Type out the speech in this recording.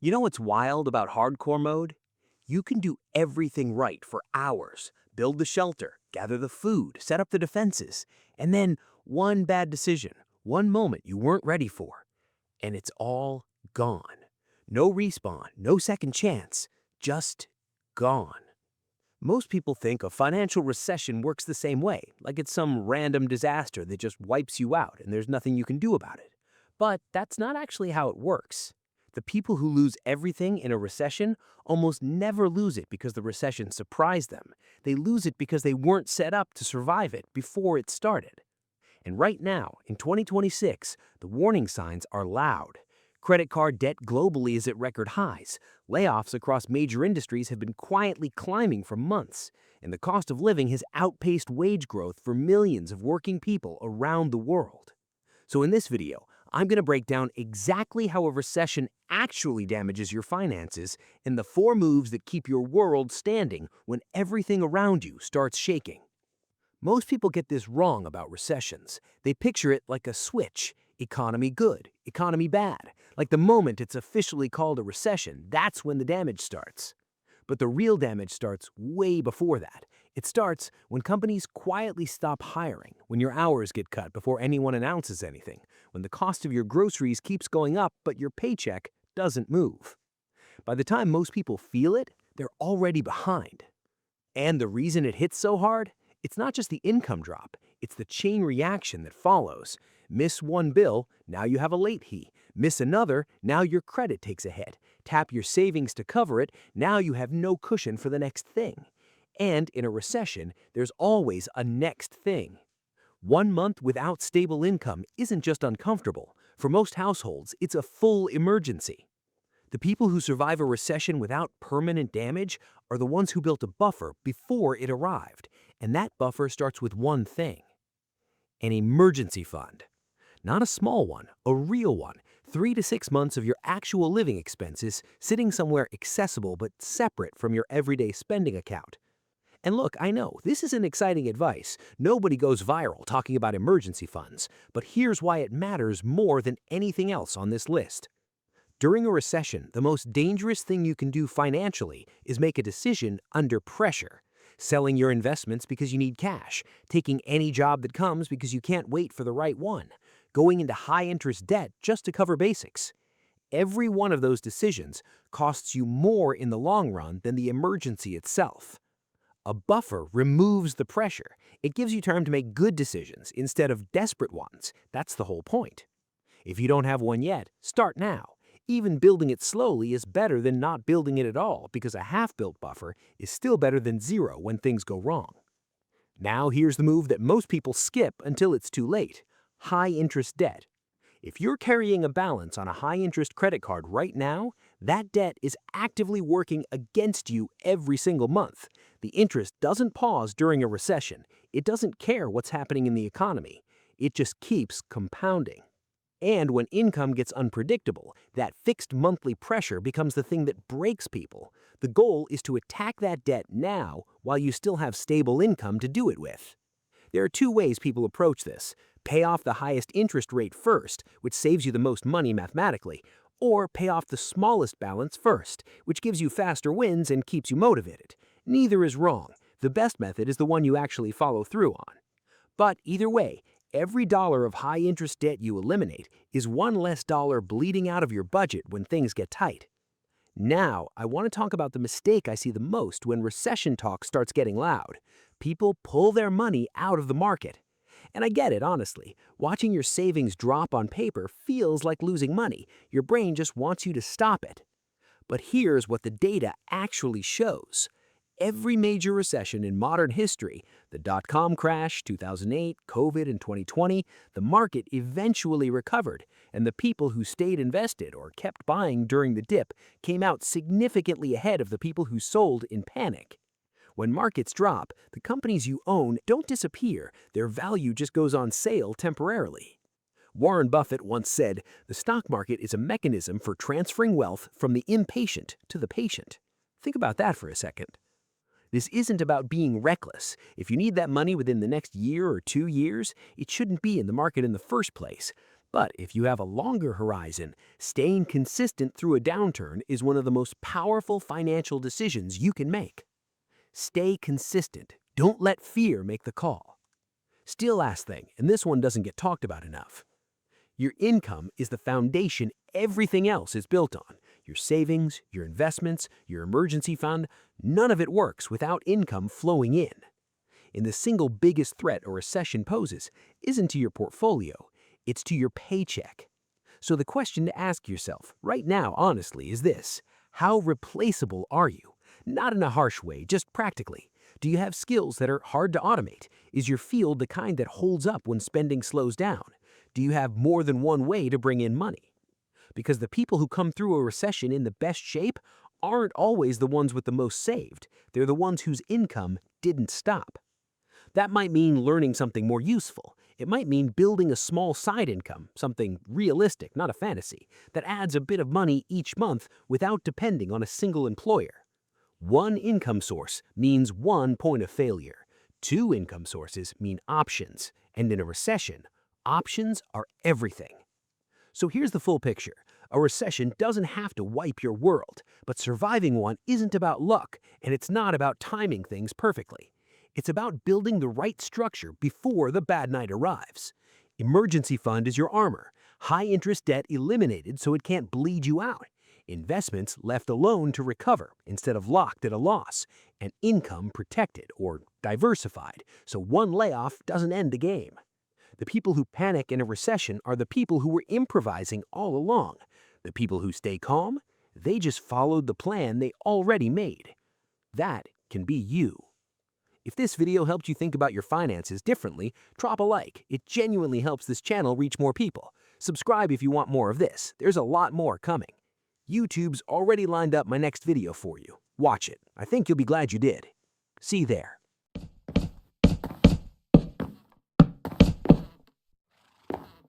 You know what's wild about hardcore mode? You can do everything right for hours, build the shelter, gather the food, set up the defenses, and then one bad decision, one moment you weren't ready for, and it's all gone. No respawn, no second chance, just gone. Most people think a financial recession works the same way, like it's some random disaster that just wipes you out and there's nothing you can do about it. But that's not actually how it works. The people who lose everything in a recession almost never lose it because the recession surprised them. They lose it because they weren't set up to survive it before it started. And right now, in 2026, the warning signs are loud. Credit card debt globally is at record highs. Layoffs across major industries have been quietly climbing for months, and the cost of living has outpaced wage growth for millions of working people around the world. So in this video, I'm going to break down exactly how a recession actually damages your finances and the 4 moves that keep your world standing when everything around you starts shaking. Most people get this wrong about recessions. They picture it like a switch: economy good, economy bad. Like the moment it's officially called a recession, that's when the damage starts. But the real damage starts way before that. It starts when companies quietly stop hiring, when your hours get cut before anyone announces anything, when the cost of your groceries keeps going up but your paycheck doesn't move. By the time most people feel it, they're already behind. And the reason it hits so hard? It's not just the income drop, it's the chain reaction that follows. Miss one bill, now you have a late fee. Miss another, now your credit takes a hit. Tap your savings to cover it, now you have no cushion for the next thing. And in a recession, there's always a next thing. 1 month without stable income isn't just uncomfortable. For most households, it's a full emergency. The people who survive a recession without permanent damage are the ones who built a buffer before it arrived, and that buffer starts with one thing: an emergency fund. Not a small one, a real one. 3 to 6 months of your actual living expenses sitting somewhere accessible but separate from your everyday spending account. And look, I know, this isn't exciting advice. Nobody goes viral talking about emergency funds, but here's why it matters more than anything else on this list. During a recession, the most dangerous thing you can do financially is make a decision under pressure. Selling your investments because you need cash, taking any job that comes because you can't wait for the right one, going into high-interest debt just to cover basics. Every one of those decisions costs you more in the long run than the emergency itself. A buffer removes the pressure. It gives you time to make good decisions instead of desperate ones. That's the whole point. If you don't have one yet, start now. Even building it slowly is better than not building it at all, because a half-built buffer is still better than zero when things go wrong. Now here's the move that most people skip until it's too late: high-interest debt. If you're carrying a balance on a high-interest credit card right now, that debt is actively working against you every single month. The interest doesn't pause during a recession. It doesn't care what's happening in the economy. It just keeps compounding. And when income gets unpredictable, that fixed monthly pressure becomes the thing that breaks people. The goal is to attack that debt now while you still have stable income to do it with. There are 2 ways people approach this: pay off the highest interest rate first, which saves you the most money mathematically, or pay off the smallest balance first, which gives you faster wins and keeps you motivated. Neither is wrong. The best method is the one you actually follow through on. But either way, every dollar of high-interest debt you eliminate is one less dollar bleeding out of your budget when things get tight. Now, I want to talk about the mistake I see the most when recession talk starts getting loud. People pull their money out of the market. And I get it, honestly. Watching your savings drop on paper feels like losing money. Your brain just wants you to stop it. But here's what the data actually shows. Every major recession in modern history, the dot-com crash, 2008, COVID, and 2020, the market eventually recovered, and the people who stayed invested or kept buying during the dip came out significantly ahead of the people who sold in panic. When markets drop, the companies you own don't disappear, their value just goes on sale temporarily. Warren Buffett once said, "The stock market is a mechanism for transferring wealth from the impatient to the patient." Think about that for a second. This isn't about being reckless. If you need that money within the next year or 2 years, it shouldn't be in the market in the first place. But if you have a longer horizon, staying consistent through a downturn is one of the most powerful financial decisions you can make. Stay consistent. Don't let fear make the call. Still last thing, and this one doesn't get talked about enough. Your income is the foundation everything else is built on. Your savings, your investments, your emergency fund, none of it works without income flowing in. And the single biggest threat a recession poses isn't to your portfolio, it's to your paycheck. So the question to ask yourself right now, honestly, is this: how replaceable are you? Not in a harsh way, just practically. Do you have skills that are hard to automate? Is your field the kind that holds up when spending slows down? Do you have more than one way to bring in money? Because the people who come through a recession in the best shape aren't always the ones with the most saved. They're the ones whose income didn't stop. That might mean learning something more useful. It might mean building a small side income, something realistic, not a fantasy, that adds a bit of money each month without depending on a single employer. One income source means one point of failure. Two income sources mean options. And in a recession, options are everything. So here's the full picture. A recession doesn't have to wipe your world, but surviving one isn't about luck, and it's not about timing things perfectly. It's about building the right structure before the bad night arrives. Emergency fund is your armor. High interest debt eliminated so it can't bleed you out. Investments left alone to recover instead of locked at a loss. And income protected or diversified so one layoff doesn't end the game. The people who panic in a recession are the people who were improvising all along. The people who stay calm, they just followed the plan they already made. That can be you. If this video helped you think about your finances differently, drop a like. It genuinely helps this channel reach more people. Subscribe if you want more of this. There's a lot more coming. YouTube's already lined up my next video for you. Watch it. I think you'll be glad you did. See you there.